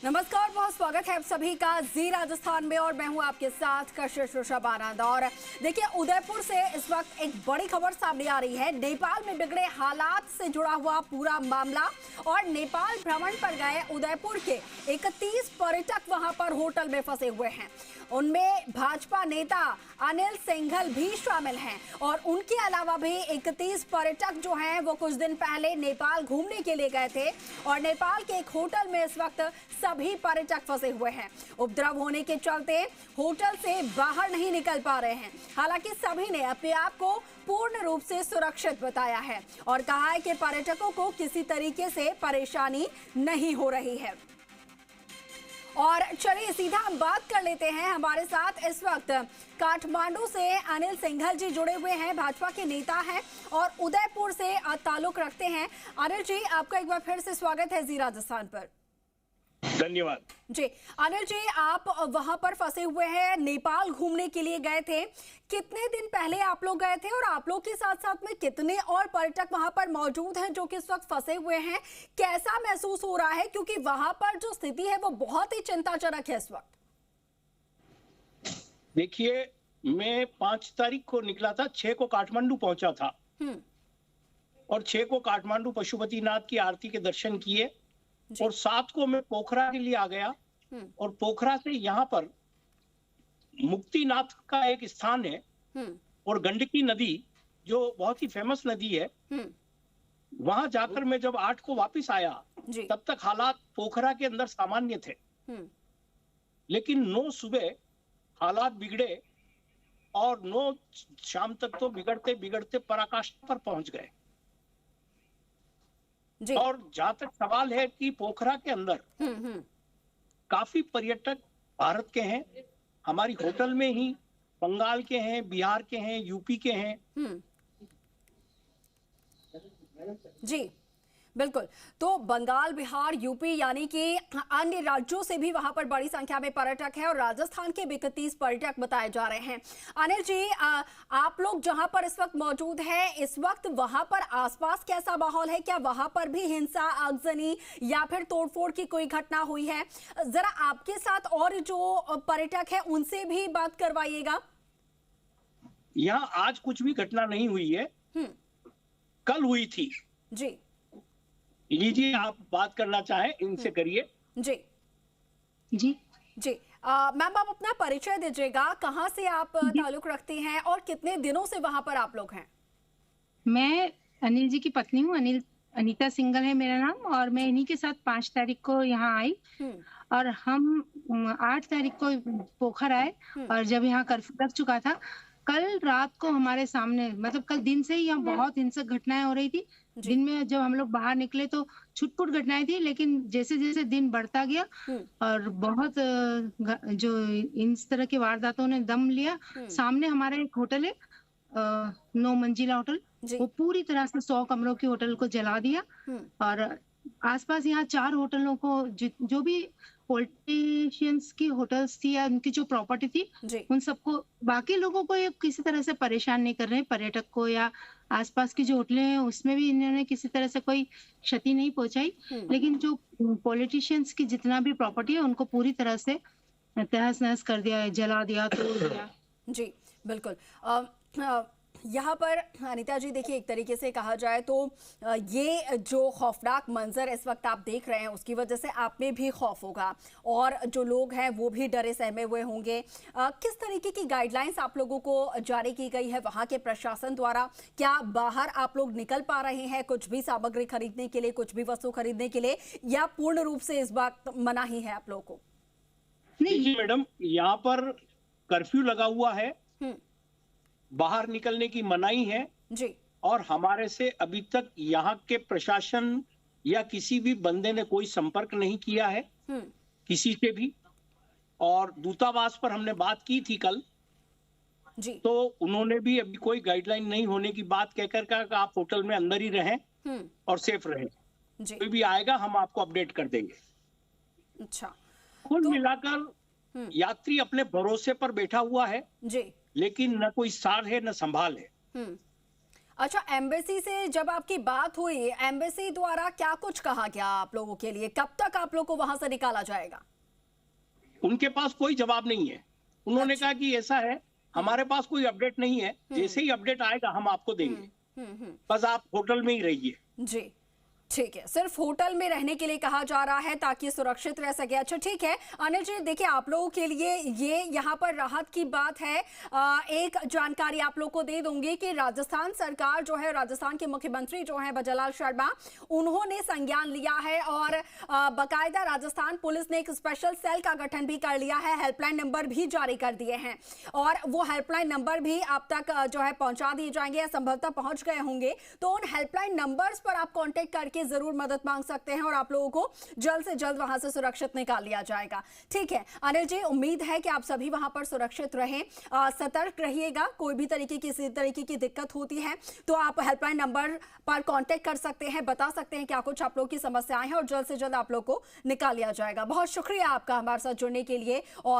नमस्कार, बहुत स्वागत है आप सभी का जी राजस्थान में और मैं हूं आपके साथ कशिश ऋषभ आनंद। और देखिए, उदयपुर से इस वक्त एक बड़ी खबर सामने आ रही है। नेपाल में बिगड़े हालात से जुड़ा हुआ पूरा मामला और नेपाल भ्रमण पर गए उदयपुर के 31 पर्यटक वहां पर होटल में फंसे हुए हैं। उनमें भाजपा नेता अनिल सिंघल भी शामिल हैं और उनके अलावा भी 31 पर्यटक जो हैं वो कुछ दिन पहले नेपाल घूमने के लिए गए थे और नेपाल के एक होटल में इस वक्त सभी पर्यटक फंसे हुए हैं। उपद्रव होने के चलते होटल से बाहर नहीं निकल पा रहे हैं। हालांकि सभी ने अपने आप को पूर्ण रूप से सुरक्षित बताया है और कहा है कि पर्यटकों को किसी तरीके से परेशानी नहीं हो रही है। और चलिए सीधा हम बात कर लेते हैं। हमारे साथ इस वक्त काठमांडू से अनिल सिंघल जी जुड़े हुए हैं, भाजपा के नेता हैं और उदयपुर से ताल्लुक रखते हैं। अनिल जी, आपका एक बार फिर से स्वागत है जी राजस्थान पर। धन्यवाद जी। अनिल जी, आप वहां पर फंसे हुए हैं, नेपाल घूमने के लिए गए थे। कितने दिन पहले आप लोग गए थे और आप लोग के साथ साथ में कितने और पर्यटक वहां पर मौजूद हैं जो कि इस वक्त फंसे हुए हैं? कैसा महसूस हो रहा है, क्योंकि वहां पर जो स्थिति है वो बहुत ही चिंताजनक है इस वक्त। देखिए, मैं 5 तारीख को निकला था, 6 को काठमांडू पहुंचा था और 6 को काठमांडू पशुपतिनाथ की आरती के दर्शन किए और 7 को मैं पोखरा के लिए आ गया और पोखरा से यहाँ पर मुक्तिनाथ का एक स्थान है और गंडकी नदी जो बहुत ही फेमस नदी है, वहां जाकर मैं जब 8 को वापस आया तब तक हालात पोखरा के अंदर सामान्य थे, लेकिन 9 सुबह हालात बिगड़े और 9 शाम तक तो बिगड़ते बिगड़ते पराकाष्ठा पर पहुंच गए। और जहां तक सवाल है कि पोखरा के अंदर काफी पर्यटक भारत के हैं, हमारी होटल में ही बंगाल के हैं, बिहार के हैं, यूपी के हैं। जी बिल्कुल। तो बंगाल, बिहार, यूपी यानी कि अन्य राज्यों से भी वहां पर बड़ी संख्या में पर्यटक हैं और राजस्थान के 31 पर्यटक बताए जा रहे हैं। अनिल जी, आप लोग जहां पर इस वक्त मौजूद हैं, इस वक्त वहां पर आसपास कैसा माहौल है? क्या वहां पर भी हिंसा, आगजनी या फिर तोड़फोड़ की कोई घटना हुई है? जरा आपके साथ और जो पर्यटक है उनसे भी बात करवाइएगा। यहाँ आज कुछ भी घटना नहीं हुई है, कल हुई थी। जी लीजिए, आप बात करना चाहें इनसे करिए। जी जी जी। मैम, आप अपना परिचय दीजिएगा, कहाँ से आप ताल्लुक रखती हैं और कितने दिनों से वहां पर आप लोग हैं? मैं अनिल जी की पत्नी हूँ। अनीता सिंघल है मेरा नाम और मैं इन्हीं के साथ 5 तारीख को यहाँ आई और हम 8 तारीख को पोखर आए और जब यहाँ कर्फ्यू लग चुका था, कल रात को हमारे सामने, मतलब कल दिन से ही यहाँ बहुत हिंसक घटनाएं हो रही थी। दिन में जब हम लोग बाहर निकले तो छुटपुट घटनाएं थी, लेकिन जैसे जैसे दिन बढ़ता गया और बहुत जो इस तरह की वारदातों ने दम लिया। सामने हमारा एक होटल है, 9 मंजिला होटल, वो पूरी तरह से 100 कमरों की होटल को जला दिया और आसपास यहाँ 4 होटलों को जो भी पॉलिटिशियंस की होटल्स थी या उनकी जो प्रॉपर्टी थी उन सबको, बाकी लोगों को ये किसी तरह से परेशान नहीं कर रहे हैं, पर्यटक को या आसपास की जो होटलें हैं उसमें भी इन्होंने किसी तरह से कोई क्षति नहीं पहुंचाई, लेकिन जो पॉलिटिशियंस की जितना भी प्रॉपर्टी है उनको पूरी तरह से तहस नहस कर दिया है, जला दिया, तोड़ दिया। जी बिल्कुल। यहाँ पर अनीता जी, देखिए, एक तरीके से कहा जाए तो ये जो खौफनाक मंजर इस वक्त आप देख रहे हैं उसकी वजह से आप में भी खौफ होगा और जो लोग हैं वो भी डरे सहमे हुए होंगे। किस तरीके की गाइडलाइंस आप लोगों को जारी की गई है वहाँ के प्रशासन द्वारा? क्या बाहर आप लोग निकल पा रहे हैं कुछ भी सामग्री खरीदने के लिए, कुछ भी वस्तु खरीदने के लिए, या पूर्ण रूप से इस बात मनाही है आप लोगों को? नहीं मैडम, यहाँ पर कर्फ्यू लगा हुआ है, बाहर निकलने की मनाही है जी। और हमारे से अभी तक यहाँ के प्रशासन या किसी भी बंदे ने कोई संपर्क नहीं किया है किसी से भी। और दूतावास पर हमने बात की थी कल जी, तो उन्होंने भी अभी कोई गाइडलाइन नहीं होने की बात कहकर कहा कि आप होटल में अंदर ही रहें और सेफ रहें। कोई भी आएगा हम आपको अपडेट कर देंगे। अच्छा, कुल मिलाकर यात्री अपने भरोसे पर बैठा हुआ है जी, लेकिन न कोई सार है न संभाल है। अच्छा, एम्बेसी से जब आपकी बात हुई, एम्बेसी द्वारा क्या कुछ कहा गया आप लोगों के लिए? कब तक आप लोग को वहां से निकाला जाएगा? उनके पास कोई जवाब नहीं है। उन्होंने कहा कि ऐसा है, हमारे पास कोई अपडेट नहीं है, जैसे ही अपडेट आएगा हम आपको देंगे, बस आप होटल में ही रहिए। जी, ठीक है, सिर्फ होटल में रहने के लिए कहा जा रहा है ताकि सुरक्षित रह सके। अच्छा, ठीक है अनिल जी, देखिए आप लोगों के लिए ये यहाँ पर राहत की बात है। एक जानकारी आप लोग को दे दूंगी कि राजस्थान सरकार जो है, राजस्थान के मुख्यमंत्री जो है भजनलाल शर्मा, उन्होंने संज्ञान लिया है और बाकायदा राजस्थान पुलिस ने एक स्पेशल सेल का गठन भी कर लिया है, हेल्पलाइन नंबर भी जारी कर दिए हैं और वो हेल्पलाइन नंबर भी आप तक जो है पहुंचा दिए जाएंगे या संभवतः पहुंच गए होंगे। तो उन हेल्पलाइन नंबर्स पर आप कॉन्टेक्ट करके जरूर मदद मांग सकते हैं और आप लोगों को जल्द से जल्द वहां से सुरक्षित निकाल लिया जाएगा। ठीक है अनिल जी, उम्मीद है कि आप सभी वहां पर सुरक्षित रहें, सतर्क रहिएगा। कोई भी किसी तरीके की दिक्कत होती है तो आप हेल्पलाइन नंबर पर कांटेक्ट कर सकते हैं, बता सकते हैं क्या कुछ आप लोग की समस्याएं हैं और जल्द से जल्द आप लोग को निकाल लिया जाएगा। बहुत शुक्रिया आपका हमारे साथ जुड़ने के लिए। और